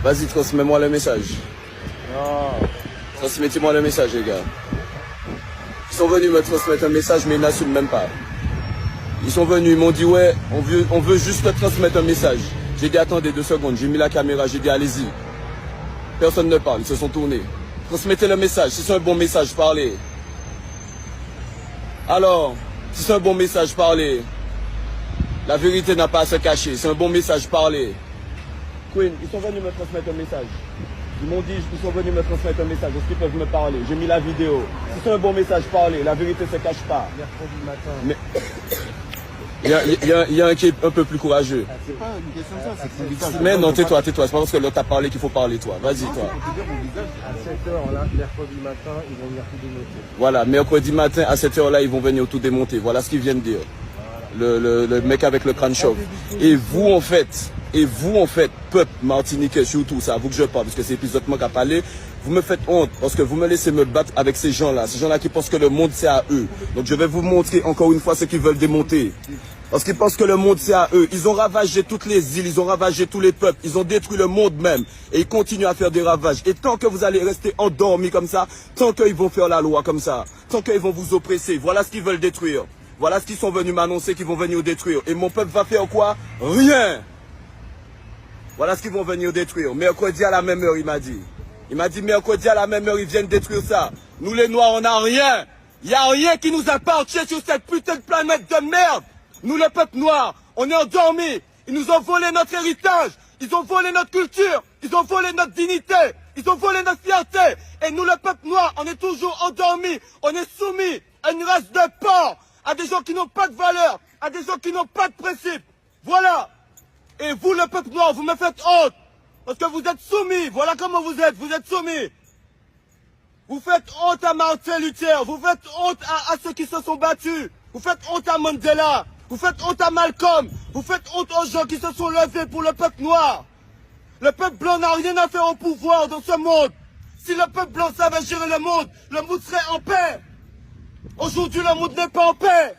Vas-y, transmets-moi le message. Non. Transmettez-moi le message, les gars. Ils sont venus me transmettre un message, mais ils n'assument même pas. Ils sont venus, ils m'ont dit, ouais, on veut juste te transmettre un message. J'ai dit, attendez 2 secondes, j'ai mis la caméra, j'ai dit, allez-y. Personne ne parle, ils se sont tournés. Transmettez le message, si c'est un bon message, parlez. Alors, si c'est un bon message, parlez. La vérité n'a pas à se cacher, c'est un bon message, parlez. Queen, ils sont venus me transmettre un message. Ils m'ont dit, ils sont venus me transmettre un message, est-ce qu'ils peuvent me parler? J'ai mis la vidéo. Si c'est un bon message, parlez, la vérité ne se cache pas. Mercredi matin. Mais... Il y a un qui est un peu plus courageux. C'est pas une question de ça, c'est que son visage. Mais non, tais-toi, tais-toi. C'est pas parce que l'autre a parlé qu'il faut parler, toi. Vas-y, toi. Pour te dire, mon visage, à 7h, là, mercredi matin, ils vont venir tout démonter. Voilà, mercredi matin, à cette heure-là, ils vont venir tout démonter. Voilà ce qu'ils viennent de dire. Le mec avec le crâne chauve. Et vous, en fait, peuple martiniquais, surtout, c'est à vous que je parle, parce que c'est l'épisode qui a parlé. Vous me faites honte, parce que vous me laissez me battre avec ces gens-là qui pensent que le monde c'est à eux. Donc je vais vous montrer encore une fois ce qu'ils veulent démonter. Parce qu'ils pensent que le monde c'est à eux. Ils ont ravagé toutes les îles, ils ont ravagé tous les peuples, ils ont détruit le monde même. Et ils continuent à faire des ravages. Et tant que vous allez rester endormis comme ça, tant qu'ils vont faire la loi comme ça, tant qu'ils vont vous oppresser, voilà ce qu'ils veulent détruire. Voilà ce qu'ils sont venus m'annoncer qu'ils vont venir détruire. Et mon peuple va faire quoi? Rien. Voilà ce qu'ils vont venir détruire. Mercredi à la même heure, il m'a dit. Il m'a dit mercredi à la même heure, ils viennent détruire ça. Nous les Noirs, on n'a rien. Il n'y a rien qui nous appartient sur cette putain de planète de merde. Nous, le peuple noir, on est endormis. Ils nous ont volé notre héritage. Ils ont volé notre culture. Ils ont volé notre dignité. Ils ont volé notre fierté. Et nous, le peuple noir, on est toujours endormis. On est soumis à une race de porcs, à des gens qui n'ont pas de valeur, à des gens qui n'ont pas de principe. Voilà. Et vous, le peuple noir, vous me faites honte. Parce que vous êtes soumis. Voilà comment vous êtes soumis. Vous faites honte à Martin Luther. Vous faites honte à ceux qui se sont battus. Vous faites honte à Mandela. Vous faites honte à Malcolm. Vous faites honte aux gens qui se sont levés pour le peuple noir. Le peuple blanc n'a rien à faire au pouvoir dans ce monde. Si le peuple blanc savait gérer le monde serait en paix. Aujourd'hui, le monde n'est pas en paix.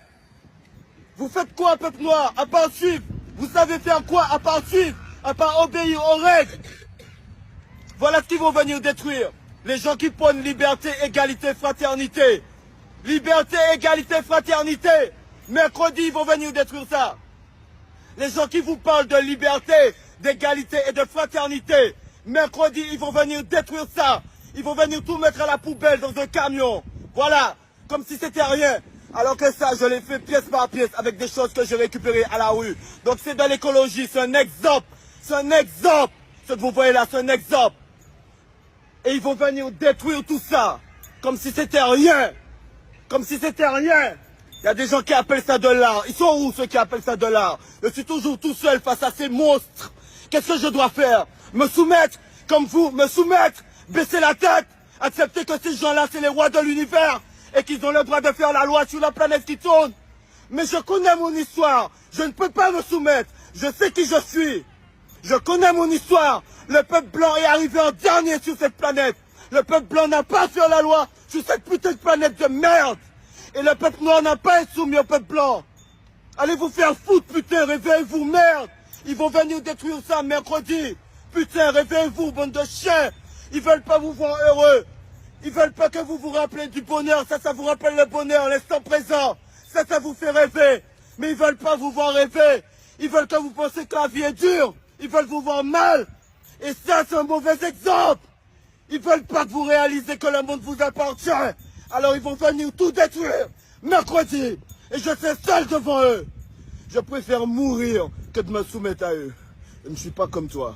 Vous faites quoi, peuple noir, à part suivre? Vous savez faire quoi, à part suivre? À part obéir aux règles? Voilà ce qu'ils vont venir détruire. Les gens qui prônent liberté, égalité, fraternité. Liberté, égalité, fraternité. Mercredi, ils vont venir détruire ça. Les gens qui vous parlent de liberté, d'égalité et de fraternité. Mercredi, ils vont venir détruire ça. Ils vont venir tout mettre à la poubelle dans un camion. Voilà, comme si c'était rien. Alors que ça, je l'ai fait pièce par pièce avec des choses que j'ai récupérées à la rue. Donc c'est de l'écologie, c'est un exemple. C'est un exemple. Ce que vous voyez là, c'est un exemple. Et ils vont venir détruire tout ça. Comme si c'était rien. Comme si c'était rien. Il y a des gens qui appellent ça de l'art. Ils sont où ceux qui appellent ça de l'art? Je suis toujours tout seul face à ces monstres. Qu'est-ce que je dois faire? Me soumettre comme vous? Me soumettre? Baisser la tête? Accepter que ces gens-là, c'est les rois de l'univers? Et qu'ils ont le droit de faire la loi sur la planète qui tourne? Mais je connais mon histoire. Je ne peux pas me soumettre. Je sais qui je suis. Je connais mon histoire. Le peuple blanc est arrivé en dernier sur cette planète. Le peuple blanc n'a pas fait la loi sur cette putain de planète de merde. Et le peuple noir n'a pas été soumis au peuple blanc. Allez vous faire foutre, putain, réveillez-vous, merde. Ils vont venir détruire ça mercredi. Putain, réveillez-vous, bande de chiens. Ils veulent pas vous voir heureux. Ils veulent pas que vous vous rappelez du bonheur. Ça vous rappelle le bonheur, l'instant présent. Ça vous fait rêver. Mais ils veulent pas vous voir rêver. Ils veulent que vous pensiez que la vie est dure. Ils veulent vous voir mal. Et ça, c'est un mauvais exemple. Ils veulent pas que vous réalisez que le monde vous appartient. Alors ils vont venir tout détruire, mercredi. Et je serai seul devant eux. Je préfère mourir que de me soumettre à eux. Je ne suis pas comme toi.